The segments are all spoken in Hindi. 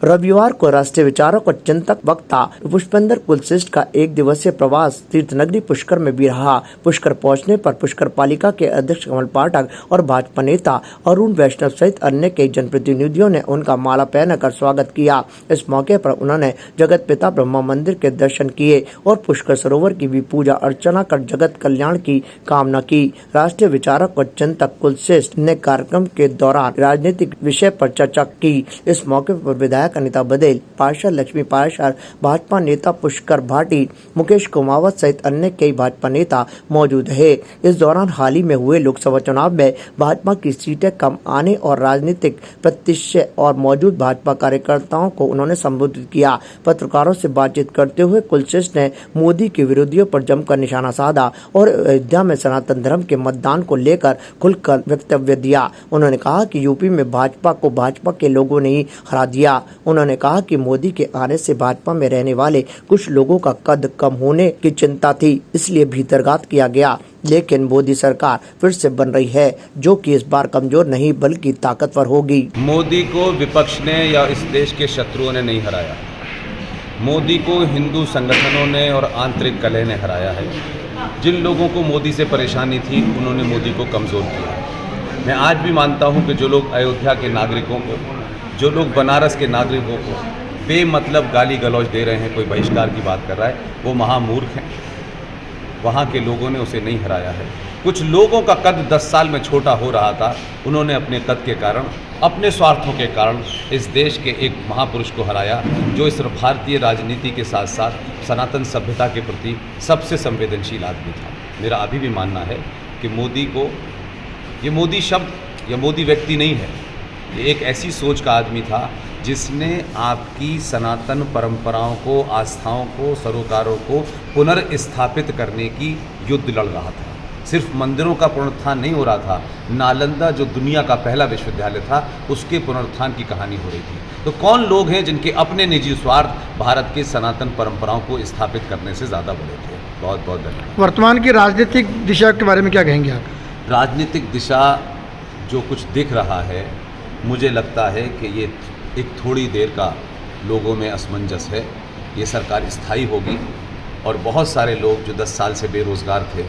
रविवार को राष्ट्रीय विचारक और चिंतक वक्ता पुष्पेंद्र कुलश्रेष्ठ का एक दिवसीय प्रवास तीर्थनगरी पुष्कर में भी रहा। पुष्कर पहुंचने पर पुष्कर पालिका के अध्यक्ष कमल पाठक और भाजपा नेता अरुण वैष्णव सहित अन्य कई जनप्रतिनिधियों ने उनका माला पहनाकर स्वागत किया। इस मौके पर उन्होंने जगत पिता ब्रह्मा मंदिर के दर्शन किए और पुष्कर सरोवर की भी पूजा अर्चना कर जगत कल्याण की कामना की। राष्ट्रीय विचारक और चिंतक कुलश्रेष्ठ ने कार्यक्रम के दौरान राजनीतिक विषय पर चर्चा की। इस मौके पर विधायक अनिता बदेल, पार्षद लक्ष्मी पार्षद, भाजपा नेता पुष्कर भाटी, मुकेश कुमावत सहित अन्य कई भाजपा नेता मौजूद रहे। इस दौरान हाल ही में हुए लोकसभा चुनाव में भाजपा की सीटें कम आने और राजनीतिक प्रत्याशी और मौजूद भाजपा कार्यकर्ताओं को उन्होंने संबोधित किया। पत्रकारों से बातचीत करते हुए कुलश्रेष्ठ ने मोदी के विरोधियों पर जमकर निशाना साधा और अयोध्या में सनातन धर्म के मतदान को लेकर खुलकर वक्तव्य दिया। उन्होंने कहा कि यूपी में भाजपा को भाजपा के लोगों ने ही हरा दिया। उन्होंने कहा कि मोदी के आने से भाजपा में रहने वाले कुछ लोगों का कद कम होने की चिंता थी, इसलिए भीतरघात किया गया। लेकिन मोदी सरकार फिर से बन रही है, जो कि इस बार कमजोर नहीं बल्कि ताकतवर होगी। मोदी को विपक्ष ने या इस देश के शत्रुओं ने नहीं हराया। मोदी को हिंदू संगठनों ने और आंतरिक कलह ने हराया है। जिन लोगों को मोदी से परेशानी थी, उन्होंने मोदी को कमज़ोर किया। मैं आज भी मानता हूं कि जो लोग अयोध्या के नागरिकों को, जो लोग बनारस के नागरिकों को बेमतलब गाली गलौज दे रहे हैं, कोई बहिष्कार की बात कर रहा है, वो महामूर्ख हैं। वहाँ के लोगों ने उसे नहीं हराया है। कुछ लोगों का कद 10 साल में छोटा हो रहा था, उन्होंने अपने कद के कारण, अपने स्वार्थों के कारण इस देश के एक महापुरुष को हराया, जो इस भारतीय राजनीति के साथ साथ सनातन सभ्यता के प्रति सबसे संवेदनशील आदमी था। मेरा अभी भी मानना है कि मोदी को, ये मोदी शब्द या मोदी व्यक्ति नहीं है, ये एक ऐसी सोच का आदमी था जिसने आपकी सनातन परंपराओं को, आस्थाओं को, सरोकारों को पुनर्स्थापित करने की युद्ध लड़ रहा था। सिर्फ मंदिरों का पुनरुत्थान नहीं हो रहा था, नालंदा जो दुनिया का पहला विश्वविद्यालय था, उसके पुनरुत्थान की कहानी हो रही थी। तो कौन लोग हैं जिनके अपने निजी स्वार्थ भारत के सनातन परंपराओं को स्थापित करने से ज़्यादा बड़े थे। बहुत बहुत धन्यवाद। वर्तमान की राजनीतिक दिशा के बारे में क्या कहेंगे आप? राजनीतिक दिशा जो कुछ दिख रहा है, मुझे लगता है कि ये एक थोड़ी देर का लोगों में असमंजस है। ये सरकार स्थायी होगी और बहुत सारे लोग जो 10 साल से बेरोज़गार थे,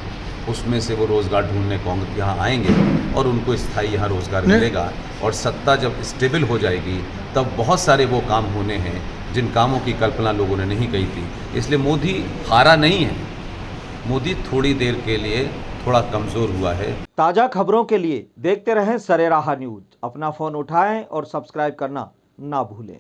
उसमें से वो रोज़गार ढूंढने कांग्रेस यहाँ आएंगे और उनको स्थायी यहाँ रोज़गार मिलेगा। और सत्ता जब स्टेबल हो जाएगी, तब बहुत सारे वो काम होने हैं जिन कामों की कल्पना लोगों ने नहीं कही थी। इसलिए मोदी हारा नहीं है, मोदी थोड़ी देर के लिए थोड़ा कमज़ोर हुआ है। ताज़ा खबरों के लिए देखते रहें सरेराह न्यूज़। अपना फ़ोन उठाएं और सब्सक्राइब करना ना भूलें।